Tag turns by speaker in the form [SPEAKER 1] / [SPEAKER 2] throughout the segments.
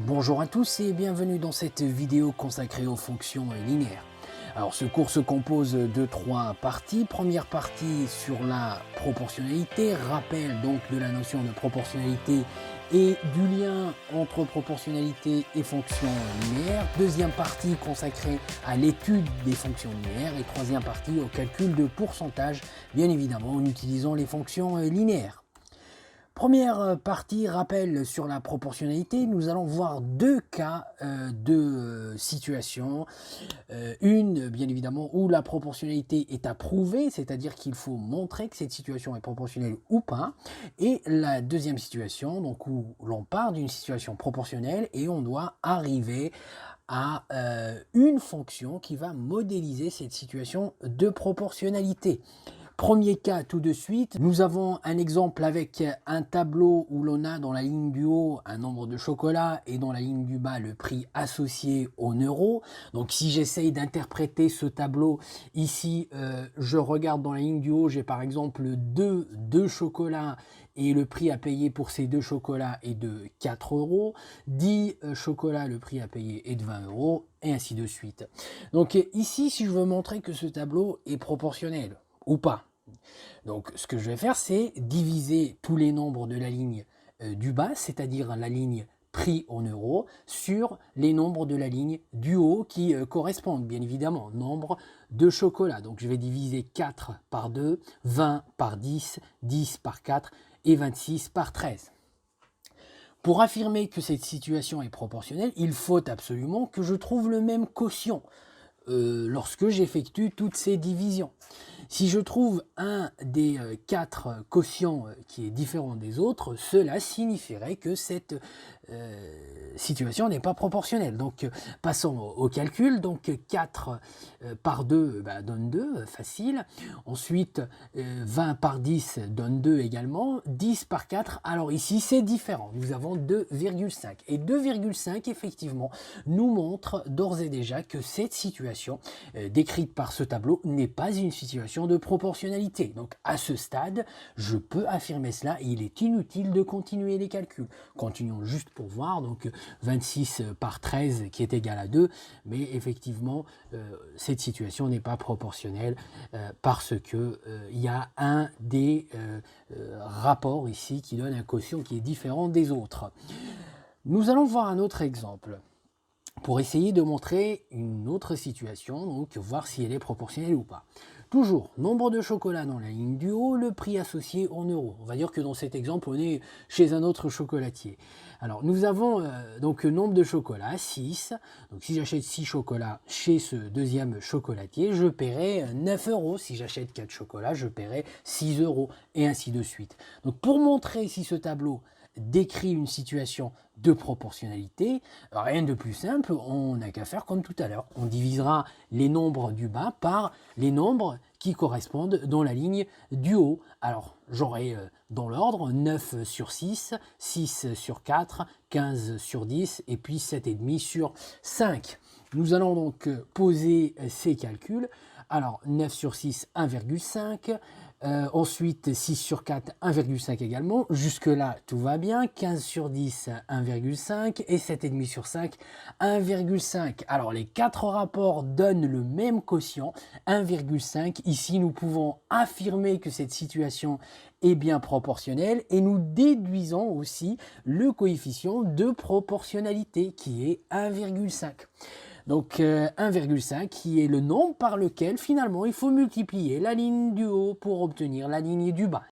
[SPEAKER 1] Bonjour à tous et bienvenue dans cette vidéo consacrée aux fonctions linéaires. Alors ce cours se compose de trois parties. Première partie sur la proportionnalité, rappel donc de la notion de proportionnalité et du lien entre proportionnalité et fonctions linéaires. Deuxième partie consacrée à l'étude des fonctions linéaires et troisième partie au calcul de pourcentage, bien évidemment en utilisant les fonctions linéaires. Première partie, rappel sur la proportionnalité, nous allons voir deux cas de situation. Une, bien évidemment, où la proportionnalité est à prouver, c'est-à-dire qu'il faut montrer que cette situation est proportionnelle ou pas. Et la deuxième situation, donc où l'on part d'une situation proportionnelle et on doit arriver à une fonction qui va modéliser cette situation de proportionnalité. Premier cas tout de suite, nous avons un exemple avec un tableau où l'on a dans la ligne du haut un nombre de chocolat et dans la ligne du bas le prix associé en euros. Donc si j'essaye d'interpréter ce tableau ici, je regarde dans la ligne du haut, j'ai par exemple deux chocolats et le prix à payer pour ces deux chocolats est de 4 euros. 10 chocolats, le prix à payer est de 20 euros et ainsi de suite. Donc ici, si je veux montrer que ce tableau est proportionnel ou pas, donc ce que je vais faire, c'est diviser tous les nombres de la ligne du bas, c'est-à-dire la ligne prix en euros, sur les nombres de la ligne du haut qui correspondent bien évidemment, nombre de chocolat. Donc je vais diviser 4 par 2, 20 par 10, 10 par 4 et 26 par 13. Pour affirmer que cette situation est proportionnelle, il faut absolument que je trouve le même quotient lorsque j'effectue toutes ces divisions. Si je trouve un des quatre quotients qui est différent des autres, cela signifierait que cette situation n'est pas proportionnelle. Donc passons au calcul. Donc 4 par 2 donne 2, facile. Ensuite 20 par 10 donne 2 également. 10 par 4, alors ici c'est différent. Nous avons 2,5. Et 2,5 effectivement nous montre d'ores et déjà que cette situation décrite par ce tableau n'est pas une situation de proportionnalité. Donc à ce stade, je peux affirmer cela et il est inutile de continuer les calculs. Continuons juste pour voir, donc 26 par 13 qui est égal à 2, mais effectivement, cette situation n'est pas proportionnelle parce que il y a un des rapports ici qui donne un quotient qui est différent des autres. Nous allons voir un autre exemple pour essayer de montrer une autre situation, donc voir si elle est proportionnelle ou pas. Toujours, nombre de chocolats dans la ligne du haut, le prix associé en euros. On va dire que dans cet exemple, on est chez un autre chocolatier. Alors, nous avons donc nombre de chocolats, 6. Donc, si j'achète 6 chocolats chez ce deuxième chocolatier, je paierai 9 euros. Si j'achète 4 chocolats, je paierai 6 euros, et ainsi de suite. Donc, pour montrer si ce tableau décrit une situation de proportionnalité, rien de plus simple, on n'a qu'à faire comme tout à l'heure. On divisera les nombres du bas par les nombres qui correspondent dans la ligne du haut. Alors j'aurai dans l'ordre 9 sur 6, 6 sur 4, 15 sur 10 et puis 7,5 sur 5. Nous allons donc poser ces calculs. Alors 9 sur 6, 1,5. Ensuite 6 sur 4, 1,5 également. Jusque là tout va bien. 15 sur 10, 1,5 et 7,5 sur 5, 1,5. Alors les quatre rapports donnent le même quotient, 1,5. Ici nous pouvons affirmer que cette situation est bien proportionnelle et nous déduisons aussi le coefficient de proportionnalité qui est 1,5. Donc 1,5 qui est le nombre par lequel finalement il faut multiplier la ligne du haut pour obtenir la ligne du bas.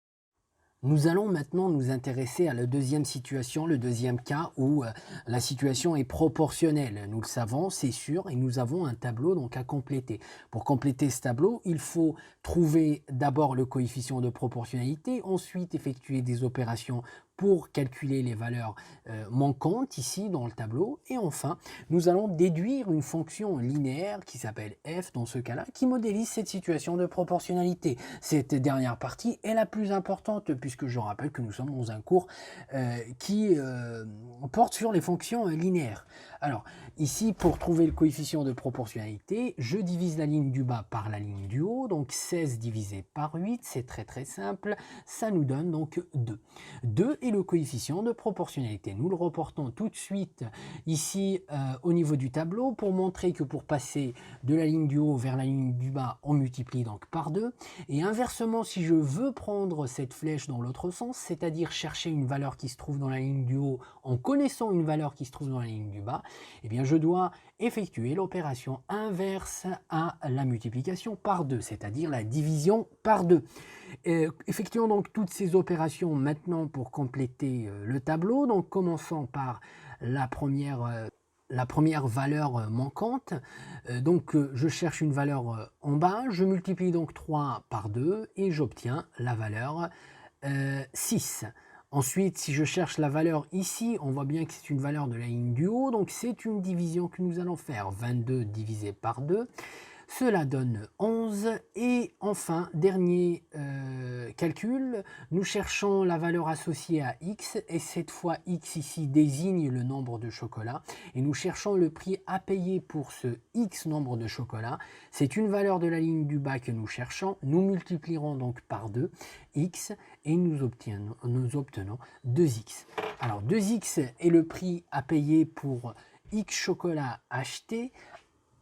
[SPEAKER 1] Nous allons maintenant nous intéresser à la deuxième situation, le deuxième cas où la situation est proportionnelle. Nous le savons, c'est sûr, et nous avons un tableau donc à compléter. Pour compléter ce tableau, il faut trouver d'abord le coefficient de proportionnalité, ensuite effectuer des opérations pour calculer les valeurs manquantes ici dans le tableau. Et enfin, nous allons déduire une fonction linéaire qui s'appelle f dans ce cas-là, qui modélise cette situation de proportionnalité. Cette dernière partie est la plus importante puisque puisque je rappelle que nous sommes dans un cours qui porte sur les fonctions linéaires. Alors, ici, pour trouver le coefficient de proportionnalité, je divise la ligne du bas par la ligne du haut, donc 16 divisé par 8, c'est très très simple, ça nous donne donc 2. 2 est le coefficient de proportionnalité. Nous le reportons tout de suite ici au niveau du tableau pour montrer que pour passer de la ligne du haut vers la ligne du bas, on multiplie donc par 2. Et inversement, si je veux prendre cette flèche dans l'autre sens, c'est-à-dire chercher une valeur qui se trouve dans la ligne du haut en connaissant une valeur qui se trouve dans la ligne du bas, eh bien je dois effectuer l'opération inverse à la multiplication par 2, c'est-à-dire la division par 2. Effectuons donc toutes ces opérations maintenant pour compléter le tableau. Donc commençons par la première valeur manquante. Donc je cherche une valeur en bas, je multiplie donc 3 par 2 et j'obtiens la valeur 6. Ensuite, si je cherche la valeur ici, on voit bien que c'est une valeur de la ligne du haut, donc c'est une division que nous allons faire. 22 divisé par 2, cela donne 11. Et enfin, dernier calcul, nous cherchons la valeur associée à x, et cette fois x ici désigne le nombre de chocolats, et nous cherchons le prix à payer pour ce x nombre de chocolats. C'est une valeur de la ligne du bas que nous cherchons, nous multiplierons donc par 2 x, et nous obtenons 2x. Alors 2x est le prix à payer pour x chocolats achetés.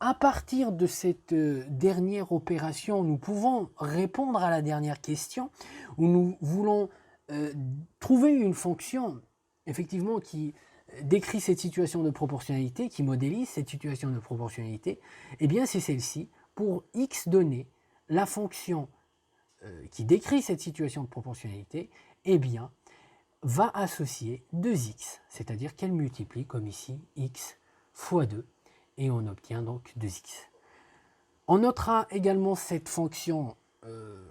[SPEAKER 1] À partir de cette dernière opération, nous pouvons répondre à la dernière question où nous voulons trouver une fonction effectivement qui décrit cette situation de proportionnalité, qui modélise cette situation de proportionnalité. Eh bien, c'est celle-ci. Pour x donné, la fonction qui décrit cette situation de proportionnalité, eh bien, va associer 2x, c'est-à-dire qu'elle multiplie, comme ici, x fois 2. Et on obtient donc 2x. On notera également cette fonction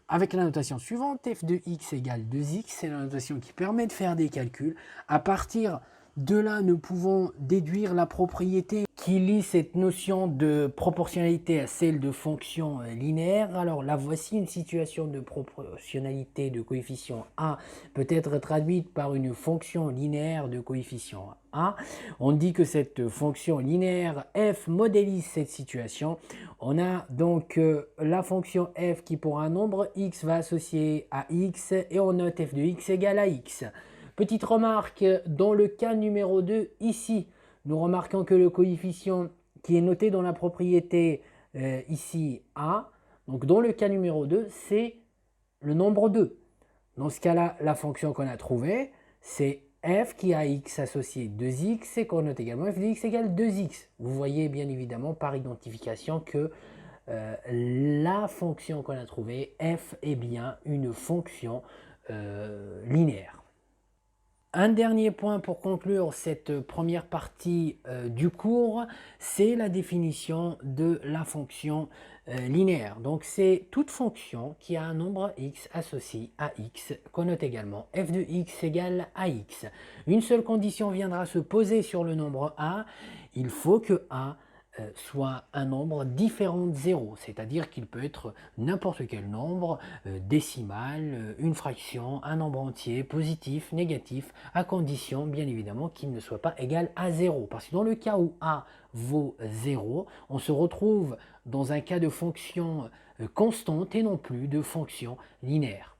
[SPEAKER 1] avec la notation suivante, f de x égale 2x, c'est la notation qui permet de faire des calculs. À partir de là, nous pouvons déduire la propriété qui lie cette notion de proportionnalité à celle de fonction linéaire. Alors là, voici une situation de proportionnalité de coefficient a peut être traduite par une fonction linéaire de coefficient a. On dit que cette fonction linéaire f modélise cette situation. On a donc la fonction f qui pour un nombre x va associer à x et on note f de x égale à x. Petite remarque, dans le cas numéro 2, ici, nous remarquons que le coefficient qui est noté dans la propriété ici a, donc dans le cas numéro 2, c'est le nombre 2. Dans ce cas-là, la fonction qu'on a trouvée, c'est f qui a x associé 2x et qu'on note également f de x égale 2x. Vous voyez bien évidemment par identification que la fonction qu'on a trouvée, f, est bien une fonction linéaire. Un dernier point pour conclure cette première partie du cours, c'est la définition de la fonction linéaire. Donc c'est toute fonction qui a un nombre x associé à x, qu'on note également f de x égale à x. Une seule condition viendra se poser sur le nombre a, il faut que a soit un nombre différent de 0, c'est-à-dire qu'il peut être n'importe quel nombre, décimal, une fraction, un nombre entier, positif, négatif, à condition bien évidemment qu'il ne soit pas égal à 0. Parce que dans le cas où a vaut 0, on se retrouve dans un cas de fonction constante et non plus de fonction linéaire.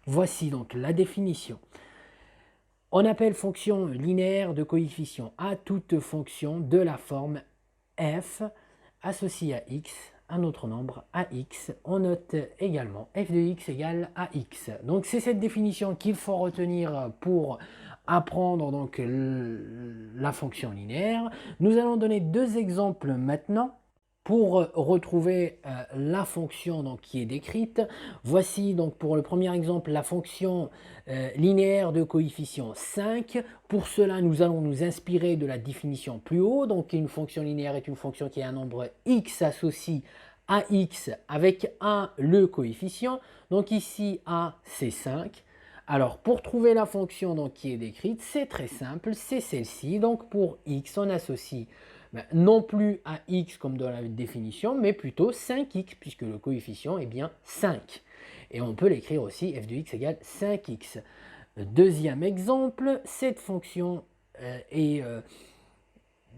[SPEAKER 1] Voici donc la définition. On appelle fonction linéaire de coefficient a toute fonction de la forme f associé à x, un autre nombre à x. On note également f de x égale à x. Donc c'est cette définition qu'il faut retenir pour apprendre donc la fonction linéaire. Nous allons donner deux exemples maintenant pour retrouver la fonction donc, qui est décrite. Voici donc pour le premier exemple la fonction linéaire de coefficient 5. Pour cela, nous allons nous inspirer de la définition plus haut. Donc une fonction linéaire est une fonction qui a un nombre x associé à x avec 1 le coefficient. Donc ici a c'est 5. Alors pour trouver la fonction donc, qui est décrite, c'est très simple, c'est celle-ci. Donc pour x, on associe non plus à x comme dans la définition, mais plutôt 5x, puisque le coefficient est bien 5. Et on peut l'écrire aussi f de x égale 5x. Deuxième exemple, cette fonction est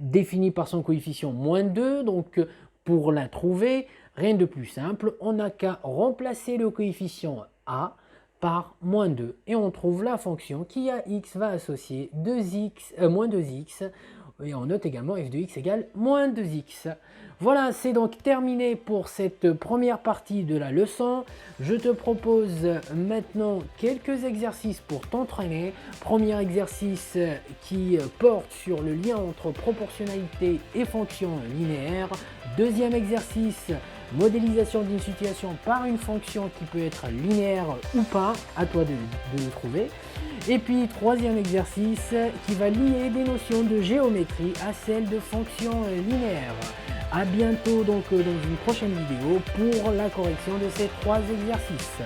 [SPEAKER 1] définie par son coefficient moins 2, donc pour la trouver, rien de plus simple, on n'a qu'à remplacer le coefficient a par moins 2 et on trouve la fonction qui à x va associer moins 2x et on note également f de x égale moins 2x. Voilà, c'est donc terminé pour cette première partie de la leçon. Je te propose maintenant quelques exercices pour t'entraîner. Premier exercice qui porte sur le lien entre proportionnalité et fonction linéaire. Deuxième exercice, modélisation d'une situation par une fonction qui peut être linéaire ou pas, à toi de le trouver. Et puis troisième exercice qui va lier des notions de géométrie à celles de fonctions linéaires. A bientôt donc dans une prochaine vidéo pour la correction de ces trois exercices.